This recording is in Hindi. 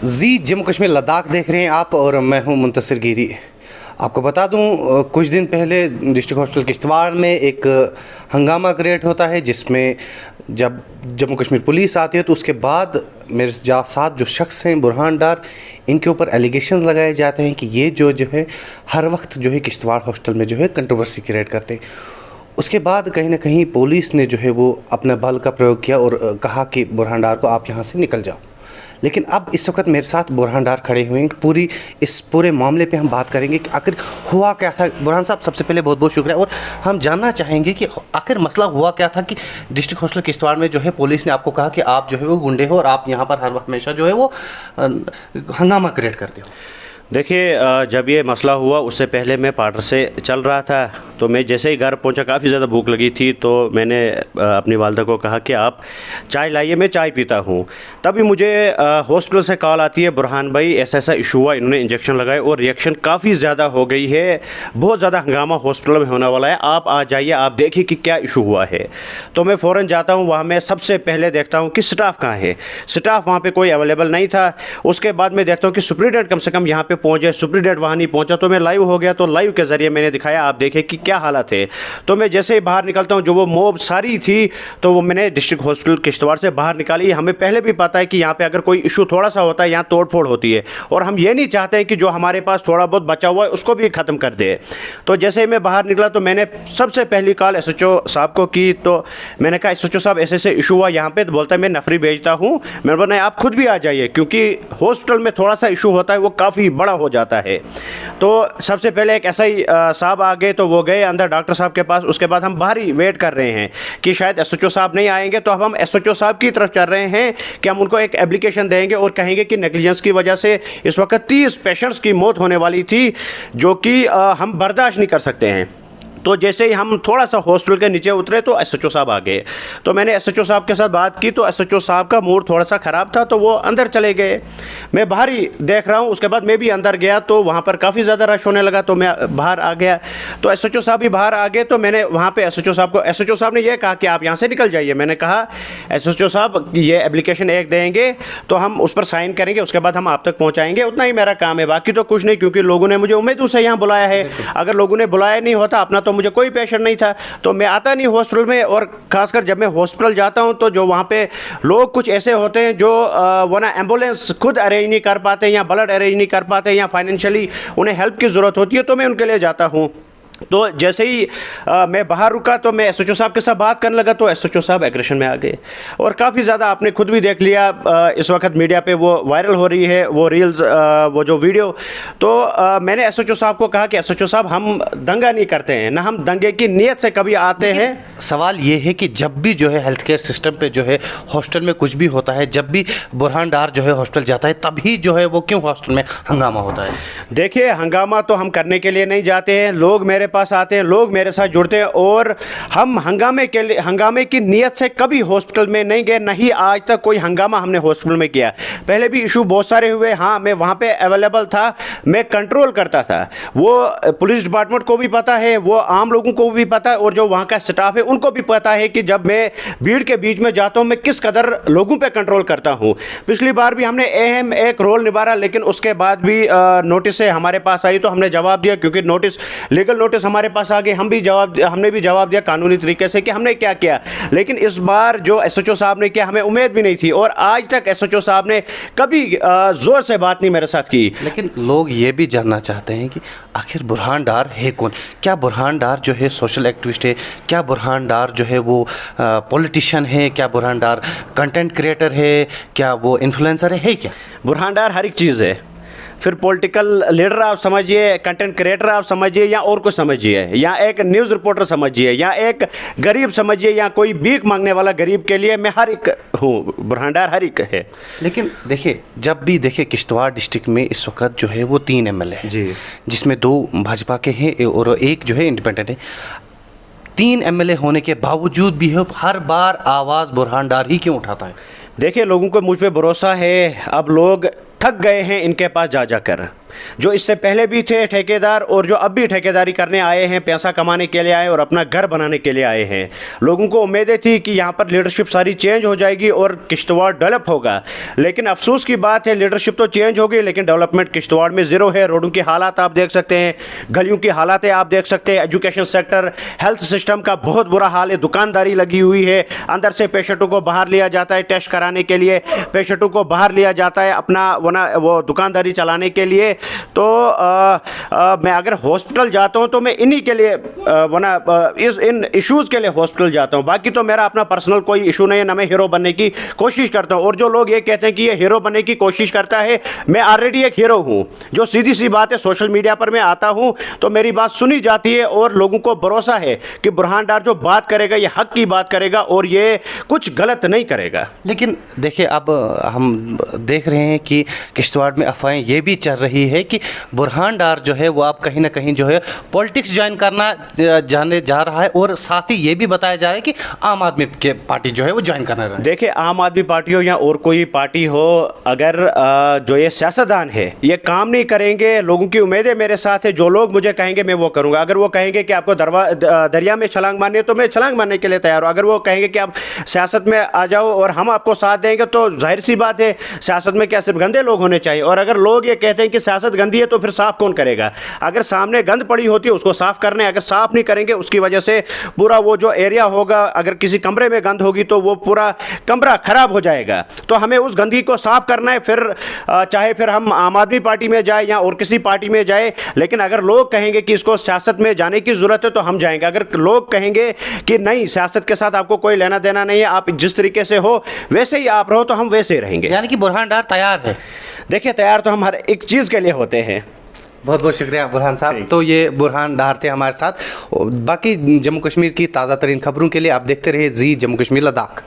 जी जम्मू कश्मीर लद्दाख देख रहे हैं आप और मैं हूं मुंतसिर गिरी। आपको बता दूं कुछ दिन पहले डिस्ट्रिक्ट हॉस्पिटल किश्तवाड़ में एक हंगामा क्रिएट होता है, जिसमें जब जम्मू कश्मीर पुलिस आती है तो उसके बाद मेरे साथ जो शख्स हैं बुरहान डार, इनके ऊपर एलिगेशंस लगाए जाते हैं कि ये जो है हर वक्त जो है किश्तवाड़ हॉस्पिटल में जो है कंट्रोवर्सी क्रिएट करते हैं। उसके बाद कहीं ना कहीं पुलिस ने जो है वो अपना बल का प्रयोग किया और कहा कि बुरहान डार को आप यहाँ से निकल जाओ। लेकिन अब इस वक्त मेरे साथ बुरहान डार खड़े हुए हैं। इस पूरे मामले पे हम बात करेंगे कि आखिर हुआ क्या था। बुरहान साहब, सबसे पहले बहुत बहुत शुक्रिया, और हम जानना चाहेंगे कि आखिर मसला हुआ क्या था कि डिस्ट्रिक्ट हॉस्पिटल किश्तवाड़ में जो है पुलिस ने आपको कहा कि आप जो है वो गुंडे हो और आप यहाँ पर हर हमेशा जो है वो हंगामा क्रिएट करते हो। देखिए, जब ये मसला हुआ उससे पहले मैं पार्टर से चल रहा था, तो मैं जैसे ही घर पहुंचा काफ़ी ज़्यादा भूख लगी थी, तो मैंने अपनी वालदा को कहा कि आप चाय लाइए, मैं चाय पीता हूं। तभी मुझे हॉस्पिटल से कॉल आती है, बुरहान भाई ऐसा ऐसा इशू हुआ, इन्होंने इंजेक्शन लगाए और रिएक्शन काफ़ी ज़्यादा हो गई है, बहुत ज़्यादा हंगामा हॉस्पिटल में होने वाला है, आप आ जाइए, आप देखिए कि क्या इशू हुआ है। तो मैं फ़ौरन जाता हूँ वहाँ, मैं सबसे पहले देखता हूँ कि स्टाफ कहाँ है। स्टाफ वहाँ पर कोई अवेलेबल नहीं था। उसके बाद मैं देखता हूँ कि सुप्रीडेंट कम से कम यहाँ पर पहुँच जाए, सुप्रीडेंट वहाँ नहीं पहुँचा। तो मैं लाइव हो गया, तो लाइव के ज़रिए मैंने दिखाया, आप देखें कि क्या हालत है। तो मैं जैसे ही बाहर निकलता हूँ, जो वो मॉब सारी थी, तो वो मैंने डिस्ट्रिक्ट हॉस्पिटल किश्तवाड़ से बाहर निकाली। हमें पहले भी पता है कि यहाँ पे अगर कोई इशू थोड़ा सा होता है, यहाँ तोड़फोड़ होती है, और हम ये नहीं चाहते हैं कि जो हमारे पास थोड़ा बहुत बचा हुआ है उसको भी ख़त्म कर दे। तो जैसे ही मैं बाहर निकला, तो मैंने सबसे पहली कॉल SHO साहब को की। तो मैंने कहा, SHO साहब ऐसे ऐसे इशू हुआ यहाँ पे। तो बोलता है मैं नफरी भेजता हूँ। मैंने बोला आप खुद भी आ जाइए, क्योंकि हॉस्पिटल में थोड़ा सा इशू होता है वो काफ़ी बड़ा हो जाता है। तो सबसे पहले एक SI साहब आ गए, तो वो गए अंदर डॉक्टर साहब के पास। उसके बाद हम बाहर ही वेट कर रहे हैं कि शायद SHO साहब नहीं आएंगे। तो अब हम SHO साहब की तरफ चल रहे हैं कि हम उनको एक एप्लीकेशन देंगे और कहेंगे कि नेग्लिजेंस की वजह से इस वक्त 30 पेशेंट्स की मौत होने वाली थी, जो कि हम बर्दाश्त नहीं कर सकते हैं। तो जैसे ही हम थोड़ा सा हॉस्पिटल के नीचे उतरे, तो SHO साहब आ गए। तो मैंने SHO साहब के साथ बात की, तो SHO साहब का मूड थोड़ा सा ख़राब था, तो वो अंदर चले गए। मैं बाहर ही देख रहा हूँ। उसके बाद मैं भी अंदर गया, तो वहाँ पर काफ़ी ज़्यादा रश होने लगा, तो मैं बाहर आ गया। तो SHO साहब भी बाहर आ गए। तो मैंने वहाँ पर SHO साहब ने यह कहा कि आप यहाँ से निकल जाइए। मैंने कहा, SHO साहब ये एप्लीकेशन एक देंगे, तो हम उस पर साइन करेंगे, उसके बाद हम आप तक पहुँचाएँगे, उतना ही मेरा काम है, बाकी तो कुछ नहीं। क्योंकि लोगों ने मुझे उम्मीदों से यहाँ बुलाया है। अगर लोगों ने बुलाया नहीं होता अपना, तो मुझे कोई प्रेशर नहीं था, तो मैं आता नहीं हॉस्पिटल में। और खासकर जब मैं हॉस्पिटल जाता हूं, तो जो वहां पे लोग कुछ ऐसे होते हैं जो वो ना एम्बुलेंस खुद अरेंज नहीं कर पाते, या ब्लड अरेंज नहीं कर पाते, या फाइनेंशियली उन्हें हेल्प की ज़रूरत होती है, तो मैं उनके लिए जाता हूं। तो जैसे ही मैं बाहर रुका, तो मैं SHO साहब के साथ बात करने लगा, तो SHO साहब एग्रेशन में आ गए। और काफ़ी ज़्यादा आपने खुद भी देख लिया, इस वक्त मीडिया पे वो वायरल हो रही है वो रील्स, वो जो वीडियो। तो मैंने SHO साहब को कहा कि SHO साहब, हम दंगा नहीं करते हैं, ना हम दंगे की नीयत से कभी आते हैं। सवाल ये है कि जब भी जो है हेल्थ केयर सिस्टम पे जो है हॉस्पिटल में कुछ भी होता है, जब भी बुरहान डार जो है हॉस्पिटल जाता है, तभी जो है वो क्यों हॉस्पिटल में हंगामा होता है? देखिए, हंगामा तो हम करने के लिए नहीं जाते हैं, लोग मेरे पास आते हैं, लोग मेरे साथ जुड़ते हैं, और हम हंगामे की नीयत से कभी हॉस्पिटल में नहीं गए, नहीं आज तक कोई हंगामा हमने हॉस्पिटल में किया। पहले भी इशू बहुत सारे हुए, हाँ मैं वहाँ पे अवेलेबल था, मैं कंट्रोल करता था, वो पुलिस डिपार्टमेंट को भी पता है, वो आम लोगों को भी पता है, और जो वहाँ का स्टाफ है उनको भी पता है कि जब मैं भीड़ के बीच में जाता हूँ, मैं किस कदर लोगों पर कंट्रोल करता हूँ। पिछली बार भी हमने अहम एक रोल निभाया, लेकिन उसके बाद भी नोटिस से हमारे पास आई, तो हमने जवाब दिया, क्योंकि लीगल नोटिस हमारे पास आगे, हमने भी जवाब दिया कानूनी तरीके से कि हमने क्या किया। लेकिन इस बार जो SHO साहब ने किया, हमें उम्मीद भी नहीं थी, और आज तक SHO साहब ने कभी जोर से बात नहीं मेरे साथ की। लेकिन लोग ये भी जानना चाहते हैं कि आखिर बुरहान डार है कौन? क्या बुरहान डार जो है सोशल एक्टिविस्ट है? क्या बुरहान डार जो है वो पॉलिटिशियन है? क्या बुरहान डार कंटेंट क्रिएटर है? क्या वो इन्फ्लुएंसर है क्या? बुरहान डार हर एक चीज़ है। फिर पॉलिटिकल लीडर आप समझिए, कंटेंट क्रिएटर आप समझिए, या और कुछ समझिए, या एक न्यूज़ रिपोर्टर समझिए, या एक गरीब समझिए, या कोई भीख मांगने वाला गरीब के लिए मैं हर एक हूँ। बुरहान डार हर एक है। लेकिन देखिए, जब भी देखिए किश्तवाड़ डिस्ट्रिक्ट में इस वक्त जो है वो 3 MLA हैं जी, जिसमें 2 भाजपा के हैं और एक जो है इंडिपेंडेंट है। 3 MLA होने के बावजूद भी हर बार आवाज़ बुरहान डार ही क्यों उठाता है? देखिए, लोगों को मुझ पर भरोसा है, अब लोग थक गए हैं इनके पास जा जाकर। जो इससे पहले भी थे ठेकेदार और जो अब भी ठेकेदारी करने आए हैं, पैसा कमाने के लिए आए और अपना घर बनाने के लिए आए हैं। लोगों को उम्मीदें थी कि यहाँ पर लीडरशिप सारी चेंज हो जाएगी और किश्तवाड़ डेवलप होगा, लेकिन अफसोस की बात है लीडरशिप तो चेंज हो गई लेकिन डेवलपमेंट किश्तवाड़ में ज़ीरो है। रोडों की हालात आप देख सकते हैं, गलियों की हालात आप देख सकते हैं, एजुकेशन सेक्टर, हेल्थ सिस्टम का बहुत बुरा हाल है, दुकानदारी लगी हुई है, अंदर से पेशेंटों को बाहर लिया जाता है टेस्ट कराने के लिए, पेशेंटों को बाहर लिया जाता है अपना वो दुकानदारी चलाने के लिए। तो मैं अगर हॉस्पिटल जाता हूं तो मैं इन्हीं के लिए इन इश्यूज़ के लिए हॉस्पिटल जाता हूं, बाकी तो मेरा अपना पर्सनल कोई इशू नहीं है, ना मैं हीरो बनने की कोशिश करता हूं। और जो लोग ये कहते हैं कि ये हीरो बनने की कोशिश करता है, मैं ऑलरेडी एक हीरो हूं। जो सीधी सी बात है, सोशल मीडिया पर मैं आता हूं तो मेरी बात सुनी जाती है और लोगों को भरोसा है कि बुरहान डार जो बात करेगा ये हक की बात करेगा और ये कुछ गलत नहीं करेगा। लेकिन देखिए, अब हम देख रहे हैं कि किश्तवाड़ में अफवाहें ये भी चल रही है कि बुरहान डार जो है वो आप कहीं ना कहीं जो है पॉलिटिक्स ज्वाइन करना जाने जा रहा है, और साथ ही ये भी बताया जा रहा है कि आम आदमी के पार्टी जो है वो ज्वाइन करना रहा है। देखिए, आम आदमी पार्टी हो या और कोई पार्टी हो, अगर जो ये सियासतदान है ये काम नहीं करेंगे, लोगों की उम्मीदें मेरे साथ है, जो लोग मुझे कहेंगे मैं वो करूँगा। अगर वो कहेंगे कि आपको दरिया में छलांग मारनी है तो मैं छलांग मारने के लिए तैयार हूँ। अगर वो कहेंगे कि आप सियासत में आ जाओ और हम आपको साथ देंगे, तो जाहिर सी बात है सियासत में क्या सिर्फ गंदे लोग होने चाहिए? और अगर लोग ये कहते हैं कि सियासत गंदी है तो फिर साफ कौन करेगा? अगर सामने गंद पड़ी होती है उसको साफ करने, अगर साफ नहीं करेंगे उसकी वजह से पूरा वो जो एरिया होगा, अगर किसी कमरे में गंद होगी तो वो पूरा कमरा खराब हो जाएगा। तो हमें उस गंदगी को साफ करना है, फिर चाहे फिर हम आम आदमी पार्टी में जाए या और किसी पार्टी में जाए। लेकिन अगर लोग कहेंगे कि इसको सियासत में जाने की ज़रूरत है तो हम जाएंगे। अगर लोग कहेंगे कि नहीं, सियासत के साथ आपको कोई लेना देना नहीं है, आप जिस तरीके से हो वैसे ही आप रहो, तो हम वैसे ही रहेंगे। यानी कि बुरहान डार तैयार है। देखिए, तैयार तो हम हर एक चीज़ के लिए होते हैं। बहुत बहुत शुक्रिया बुरहान साहब। तो ये बुरहान डार थे हमारे साथ। बाकी जम्मू कश्मीर की ताज़ा तरीन खबरों के लिए आप देखते रहिए जी जम्मू कश्मीर लद्दाख।